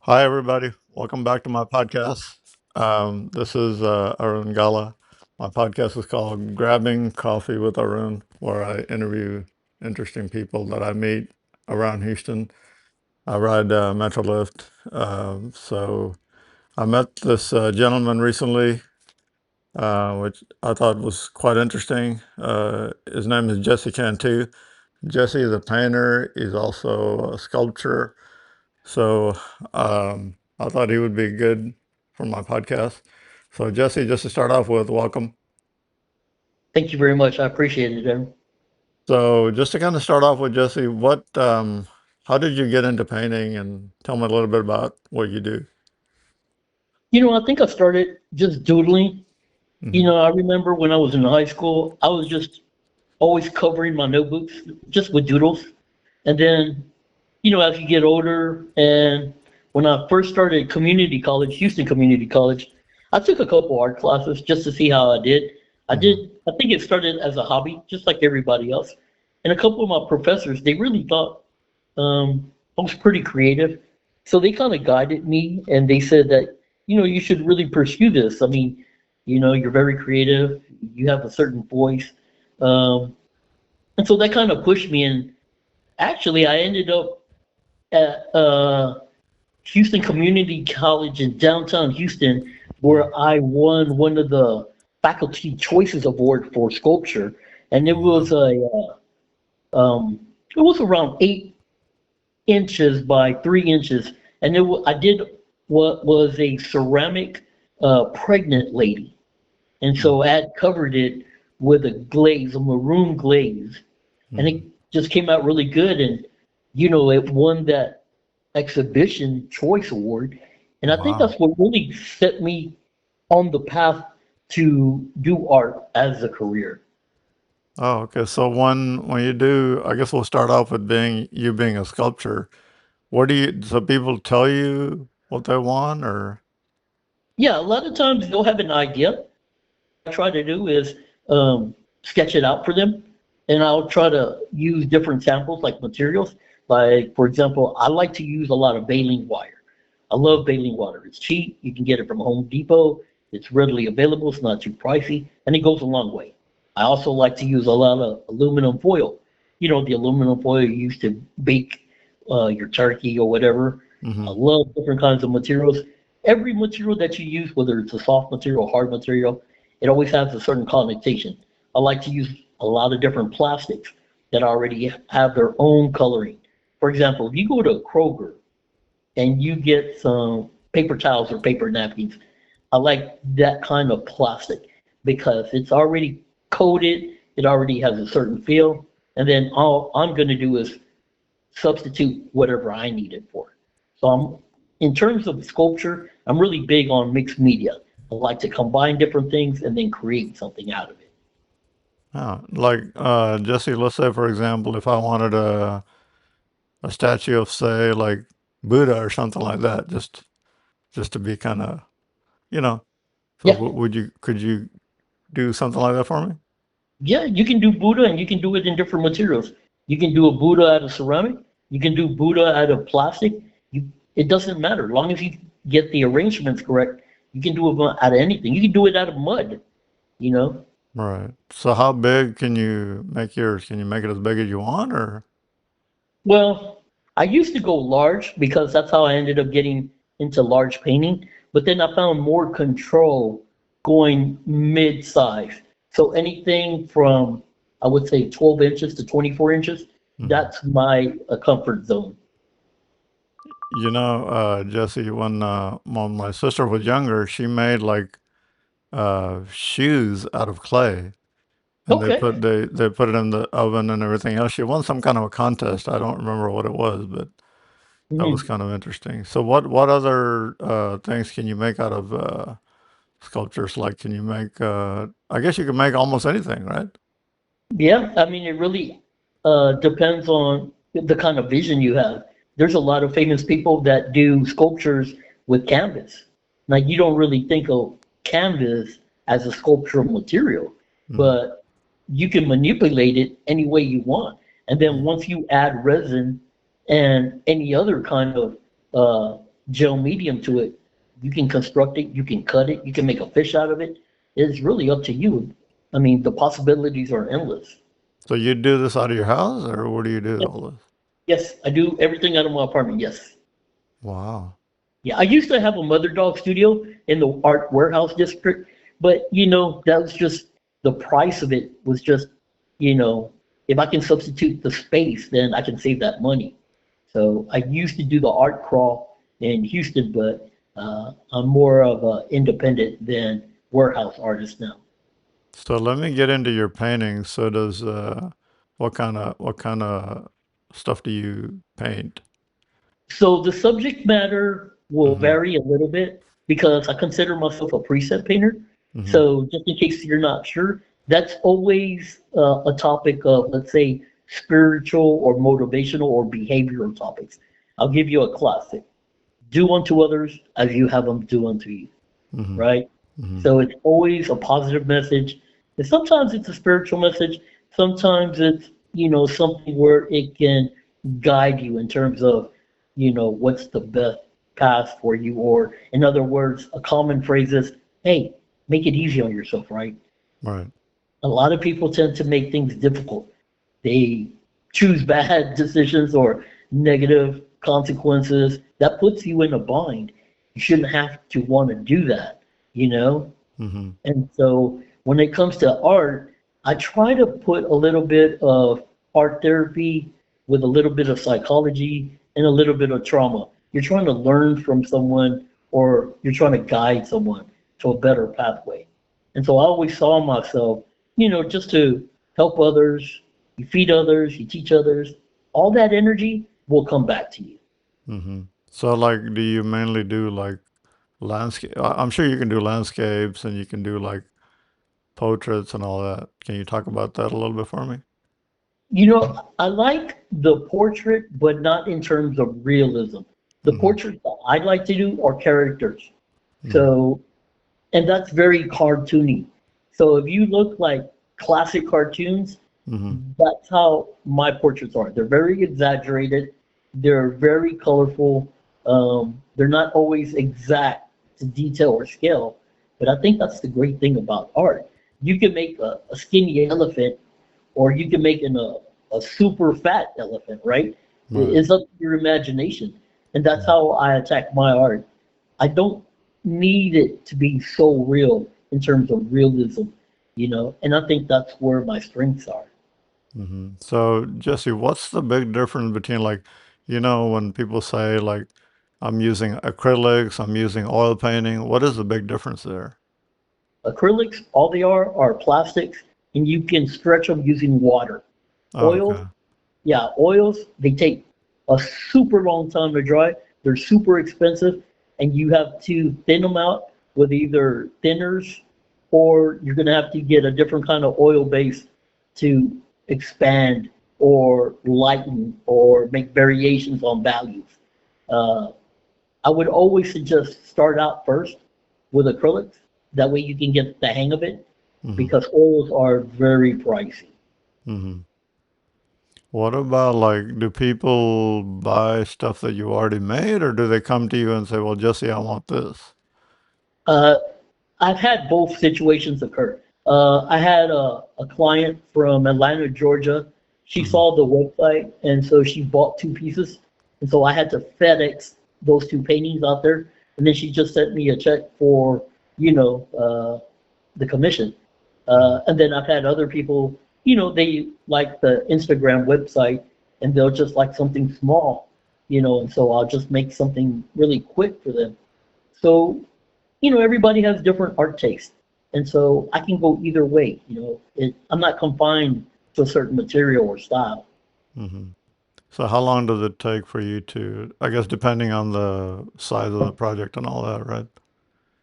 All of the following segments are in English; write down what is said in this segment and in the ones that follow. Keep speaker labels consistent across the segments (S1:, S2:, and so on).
S1: Hi, everybody. Welcome back to my podcast. This is Arun Gala. My podcast is called Grabbing Coffee with Arun, where I interview interesting people that I meet around Houston. I ride Metrolift. So I met this gentleman recently, which I thought was quite interesting. His name is Jesse Cantu. Jesse is a painter, he's also a sculptor. So I thought he would be good for my podcast. So Jesse, just to start off with, welcome.
S2: Thank you very much. I appreciate it, Aaron.
S1: So just to kind of start off with Jesse, how did you get into painting, and tell me a little bit about what you do?
S2: I think I started just doodling.
S1: Hmm.
S2: I remember when I was in high school, I was just always covering my notebooks just with doodles. And then, as you get older, and when I first started community college, Houston Community College, I took a couple art classes just to see how I did.
S1: Hmm.
S2: I think it started as a hobby, just like everybody else. And a couple of my professors, they really thought I was pretty creative. So they kind of guided me and they said that, you should really pursue this. I mean, you're very creative, you have a certain voice. Um, and so that kind of pushed me. And actually, I ended up at Houston Community College in downtown Houston, where I won one of the Faculty Choices Award for sculpture. And
S1: Wow.
S2: it was around 8 inches by 3 inches, and I did what was a ceramic pregnant lady, and so I had covered it with a glaze, a maroon glaze, and it
S1: Hmm.
S2: just came out really good, and it won that exhibition choice award, and I think
S1: Wow.
S2: that's what really set me on the path to do art as a career.
S1: Oh, okay. So when you do, I guess we'll start off with being a sculptor. So people tell you what they want, or?
S2: Yeah, a lot of times they'll have an idea. I try to do is sketch it out for them, and I'll try to use different samples like materials. Like for example, I like to use a lot of baling wire. I love baling wire. It's cheap. You can get it from Home Depot. It's readily available. It's not too pricey, and it goes a long way. I also like to use a lot of aluminum foil. The aluminum foil you use to bake your turkey or whatever. I
S1: Hmm.
S2: love different kinds of materials. Every material that you use, whether it's a soft material or hard material, it always has a certain connotation. I like to use a lot of different plastics that already have their own coloring. For example, if you go to Kroger and you get some paper towels or paper napkins, I like that kind of plastic because it's already coated, it already has a certain feel, and then all I'm going to do is substitute whatever I need it for. So in terms of sculpture, I'm really big on mixed media. I like to combine different things and then create something out of it.
S1: Yeah. Like Jesse, let's say for example, if I wanted a statue of, say, like Buddha or something like that, just to be kind of, you know. So
S2: Yeah,
S1: could you do something like that for me?
S2: yeah, you can do Buddha and you can do it in different materials. You can do a Buddha out of ceramic. You can do Buddha out of plastic. It doesn't matter. As long as you get the arrangements correct, you can do it out of anything. You can do it out of mud, you know?
S1: Right. So how big can you make yours? Can you make it as big as you want, or?
S2: Well, I used to go large because that's how I ended up getting into large painting. But then I found more control going mid-size. So anything from, I would say, 12 inches to 24 inches,
S1: Mhm.
S2: that's my comfort zone.
S1: Jesse, when my sister was younger, she made like shoes out of clay, and
S2: Okay.
S1: they put it in the oven and everything else. She won some kind of a contest. I don't remember what it was, but that was
S2: Mhm.
S1: kind of interesting. So what other things can you make out of sculptures? Like, can you make? I guess you can make almost anything, right?
S2: Yeah, I mean, it really depends on the kind of vision you have. There's a lot of famous people that do sculptures with canvas. Now, you don't really think of canvas as a sculptural material,
S1: Mm-hmm.
S2: but you can manipulate it any way you want. And then once you add resin and any other kind of gel medium to it, you can construct it, you can cut it, you can make a fish out of it. It's really up to you. I mean, the possibilities are endless.
S1: So you do this out of your house, or where do you do
S2: Yes,
S1: all this?
S2: yes, I do everything out of my apartment. Yes.
S1: Wow.
S2: Yeah, I used to have a mother dog studio in the art warehouse district, but that was just the price of it was just, you know, if I can substitute the space, then I can save that money. So I used to do the art crawl in Houston, but I'm more of an independent than warehouse artist now.
S1: So let me get into your painting. So does what kind of stuff do you paint?
S2: So the subject matter will
S1: Mm-hmm.
S2: vary a little bit because I consider myself a preset painter.
S1: Mm-hmm.
S2: So just in case you're not sure, that's always a topic of, let's say, spiritual or motivational or behavioral topics. I'll give you a classic. Do unto others as you have them do unto you,
S1: Mm-hmm.
S2: right?
S1: Mm-hmm.
S2: So it's always a positive message. And sometimes it's a spiritual message. Sometimes it's, something where it can guide you in terms of, what's the best path for you. Or in other words, a common phrase is, hey, make it easy on yourself, right?
S1: Right.
S2: A lot of people tend to make things difficult. They choose bad decisions or negative consequences. That puts you in a bind. You shouldn't have to want to do that, you know?
S1: Mm-hmm.
S2: And so when it comes to art, I try to put a little bit of art therapy with a little bit of psychology and a little bit of trauma. You're trying to learn from someone or you're trying to guide someone to a better pathway. And so I always saw myself, just to help others, you feed others, you teach others, all that energy will come back to you.
S1: Mm-hmm. So like, do you mainly do like landscape? I'm sure you can do landscapes and you can do like portraits and all that. Can you talk about that a little bit for me?
S2: I like the portrait, but not in terms of realism. The
S1: Mm-hmm.
S2: portraits that I'd like to do are characters.
S1: Mm-hmm.
S2: So, and that's very cartoony. So if you look like classic cartoons,
S1: Mm-hmm.
S2: that's how my portraits are. They're very exaggerated. They're very colorful. They're not always exact to detail or scale, but I think that's the great thing about art. You can make a skinny elephant or you can make a super fat elephant, right?
S1: Right.
S2: It's up to your imagination. And that's
S1: Mm-hmm.
S2: how I attack my art. I don't need it to be so real in terms of realism, and I think that's where my strengths are.
S1: Mm-hmm. So Jesse, what's the big difference between like, when people say like, I'm using acrylics, I'm using oil painting. What is the big difference there?
S2: Acrylics, all they are plastics, and you can stretch them using water.
S1: Oh,
S2: Oils,
S1: okay.
S2: yeah, oils, they take a super long time to dry. They're super expensive, and you have to thin them out with either thinners or you're going to have to get a different kind of oil base to expand or lighten or make variations on values. Uh, I would always suggest start out first with acrylics. That way you can get the hang of it
S1: Mm-hmm.
S2: because oils are very pricey.
S1: Mm-hmm. What about like, do people buy stuff that you already made, or do they come to you and say, well, Jesse, I want this?
S2: Uh, I've had both situations occur. I had a client from Atlanta, Georgia. She
S1: Mm-hmm.
S2: saw the website, and so she bought two pieces. And so I had to FedEx those two paintings out there. And then she just sent me a check for, the commission.
S1: Mm-hmm.
S2: And then I've had other people, they like the Instagram website, and they'll just like something small, and so I'll just make something really quick for them. So everybody has different art tastes. And so I can go either way. I'm not confined to a certain material or style.
S1: Mm-hmm. So how long does it take for you to, I guess, depending on the size of the project and all that, right?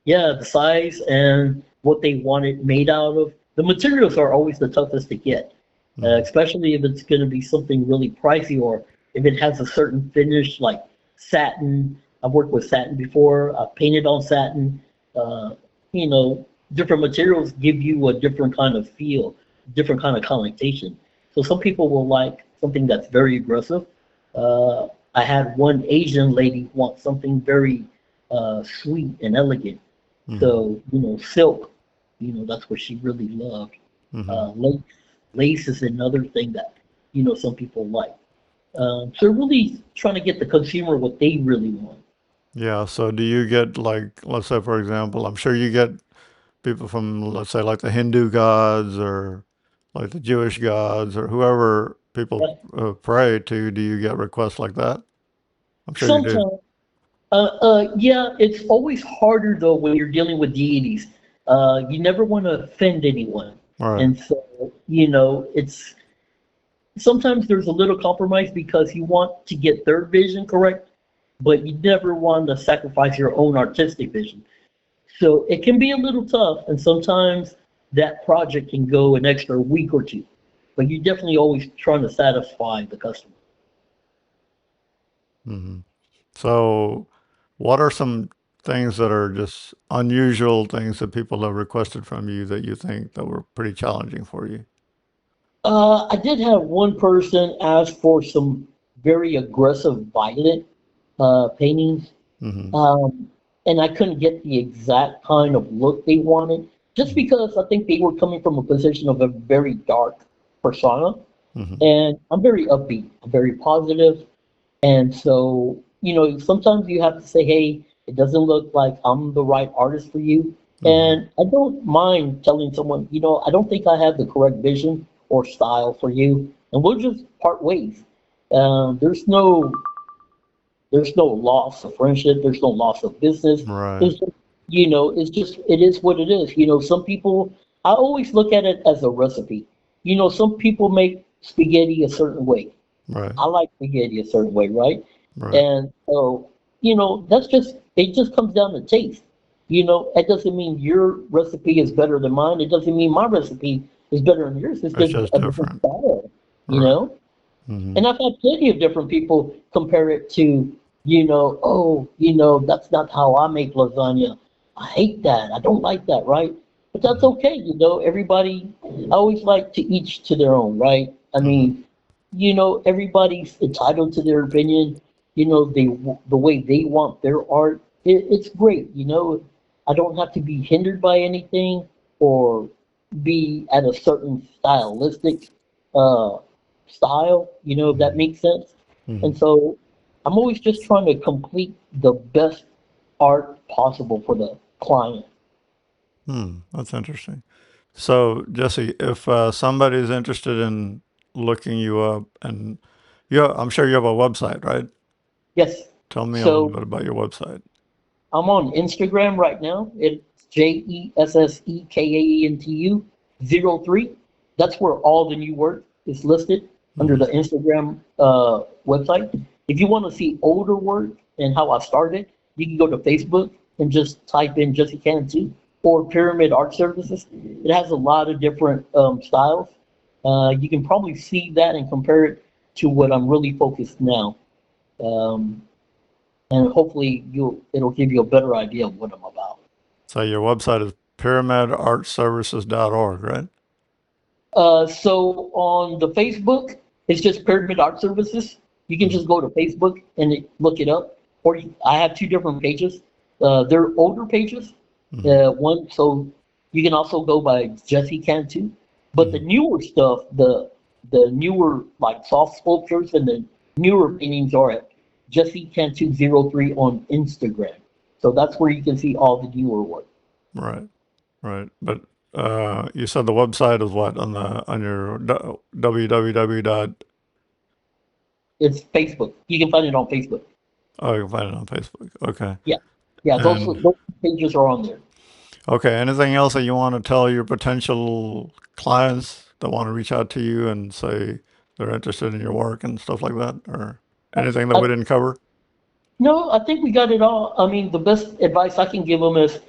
S2: Yeah, the size and what they want it made out of. The materials are always the toughest to get,
S1: Mm-hmm.
S2: especially if it's going to be something really pricey or if it has a certain finish like satin. I've worked with satin before. I've painted on satin. Uh, you know, different materials give you a different kind of feel, different kind of connotation. So some people will like something that's very aggressive. I had one Asian lady want something very sweet and elegant.
S1: Hmm.
S2: So, silk, that's what she really loved.
S1: Hmm.
S2: Lace, lace is another thing that, some people like. So really trying to get the consumer what they really want.
S1: Yeah. So do you get like, let's say, for example, I'm sure you get people from, let's say, like the Hindu gods or like the Jewish gods or whoever people
S2: But
S1: pray to. Do you get requests like that? I'm sure you do.
S2: sometimes, yeah, it's always harder though when you're dealing with deities. You never want to offend anyone.
S1: Right.
S2: And so, it's sometimes there's a little compromise because you want to get their vision correct, but you never want to sacrifice your own artistic vision. So it can be a little tough, and sometimes that project can go an extra week or two. But you're definitely always trying to satisfy the customer.
S1: Hmm. So, what are some things that are just unusual things that people have requested from you that you think that were pretty challenging for you?
S2: I did have one person ask for some very aggressive, violent paintings,
S1: Hmm.
S2: um, and I couldn't get the exact kind of look they wanted, just because I think they were coming from a position of a very dark persona,
S1: Hmm.
S2: and I'm very upbeat, I'm very positive, and so sometimes you have to say, hey, it doesn't look like I'm the right artist for you,
S1: Hmm.
S2: and I don't mind telling someone, I don't think I have the correct vision or style for you, and we'll just part ways. There's no loss of friendship. There's no loss of business.
S1: Right.
S2: It's just, it is what it is. Some people, I always look at it as a recipe. Some people make spaghetti a certain way.
S1: Right.
S2: I like spaghetti a certain way, right?
S1: Right.
S2: And so, it just comes down to taste. It doesn't mean your recipe is better than mine. It doesn't mean my recipe is better than yours. It's
S1: It's
S2: just
S1: just
S2: a different
S1: different.
S2: style, you
S1: Right.
S2: know?
S1: Hmm.
S2: And I've had plenty of different people compare it to, oh, that's not how I make lasagna. I hate that. I don't like that, right? But that's
S1: Hmm.
S2: okay, everybody, I always like to each to their own, right? I
S1: Hmm.
S2: mean, everybody's entitled to their opinion, the way they want their art. It's great, I don't have to be hindered by anything or be at a certain stylistic uh, style, if that
S1: Hmm.
S2: makes sense.
S1: Hmm.
S2: And so I'm always just trying to complete the best art possible for the client.
S1: Hmm. That's interesting. So, Jesse, if somebody's interested in looking you up, and I'm sure you have a website, right?
S2: Yes.
S1: Tell me a little
S2: So
S1: bit about your website.
S2: I'm on Instagram right now. It's JESSEKANTU 03. That's where all the new work is listed under
S1: Hmm.
S2: the Instagram website. If you want to see older work and how I started, you can go to Facebook and just type in Jesse Cantu or Pyramid Art Services. It has a lot of different styles. You can probably see that and compare it to what I'm really focused now. Um, and hopefully it'll give you a better idea of what I'm about.
S1: So, your website is pyramidartservices.org, right?
S2: So on the Facebook, it's just Pyramid Art Services. You can
S1: Hmm.
S2: just go to Facebook and look it up. Or I have two different pages. They're older pages.
S1: Hmm.
S2: One, so you can also go by Jesse Cantu. But the
S1: Hmm.
S2: newer stuff, the newer like soft sculptures and the newer paintings are at Jesse Cantu 03 on Instagram. So that's where you can see all the newer work.
S1: Right. Right. But you said the website is what on your www dot.
S2: It's Facebook. You can find it on Facebook.
S1: Oh, you can find it on Facebook. Okay.
S2: Yeah. Yeah,
S1: And
S2: those pages are on there.
S1: okay, anything else that you want to tell your potential clients that want to reach out to you and say they're interested in your work and stuff like that, or
S2: Uh,
S1: anything that
S2: uh,
S1: we didn't cover?
S2: no, I think we got it all. I mean, the best advice I can give them is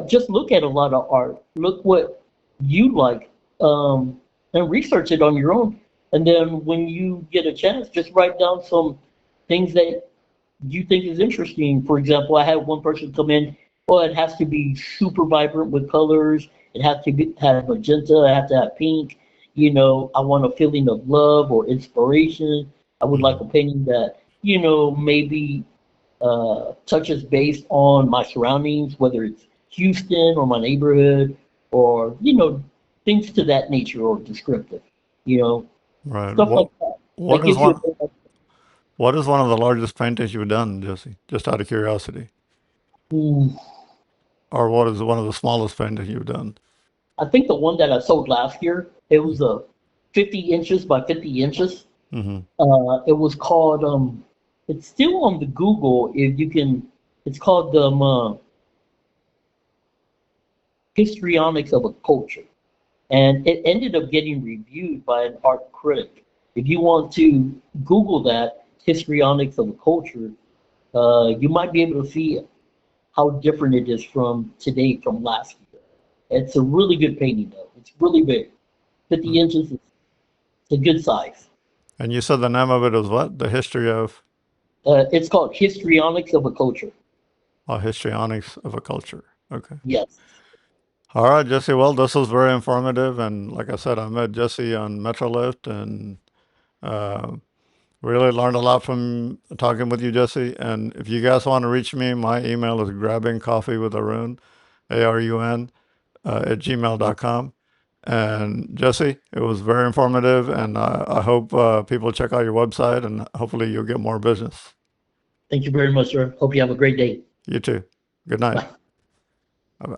S2: just look at a lot of art. Look what you like, and research it on your own. And then when you get a chance, just write down some things that you think is interesting. For example, I had one person come in, well, it has to be super vibrant with colors. It has to have magenta. It has to have pink. I want a feeling of love or inspiration. I would like
S1: Hmm.
S2: a painting that maybe touches based on my surroundings, whether it's Houston or my neighborhood, or things to that nature or descriptive, you know,
S1: Right.
S2: stuff like that. That
S1: What is
S2: gives you
S1: one what is one of the largest paintings you've done, Jesse? Just out of curiosity.
S2: a.
S1: Or what is one of the smallest paintings you've done?
S2: I think the one that I sold last year, it was a 50 inches by 50 inches.
S1: Mm-hmm.
S2: It was called it's still on the Google if you can. It's called the histrionics of a culture, and it ended up getting reviewed by an art critic. If you want to Google that histrionics of a culture, you might be able to see how different it is from today from last year. It's a really good painting though. It's really big. 50 inches is a good size.
S1: And you said the name of it is what? The history of
S2: It's called histrionics of a culture.
S1: histrionics of a culture. Okay.
S2: Yes.
S1: All right, Jesse. Well, this was very informative, and like I said, I met Jesse on Metrolift, and uh, really learned a lot from talking with you, Jesse. And if you guys want to reach me, my email is grabbingcoffeewitharun, ARUN, at gmail.com. And Jesse, it was very informative, and I hope people check out your website, and hopefully you'll get more business.
S2: Thank you very much, sir. Hope you have a great day.
S1: You too. Good night.
S2: Bye.
S1: Bye-bye.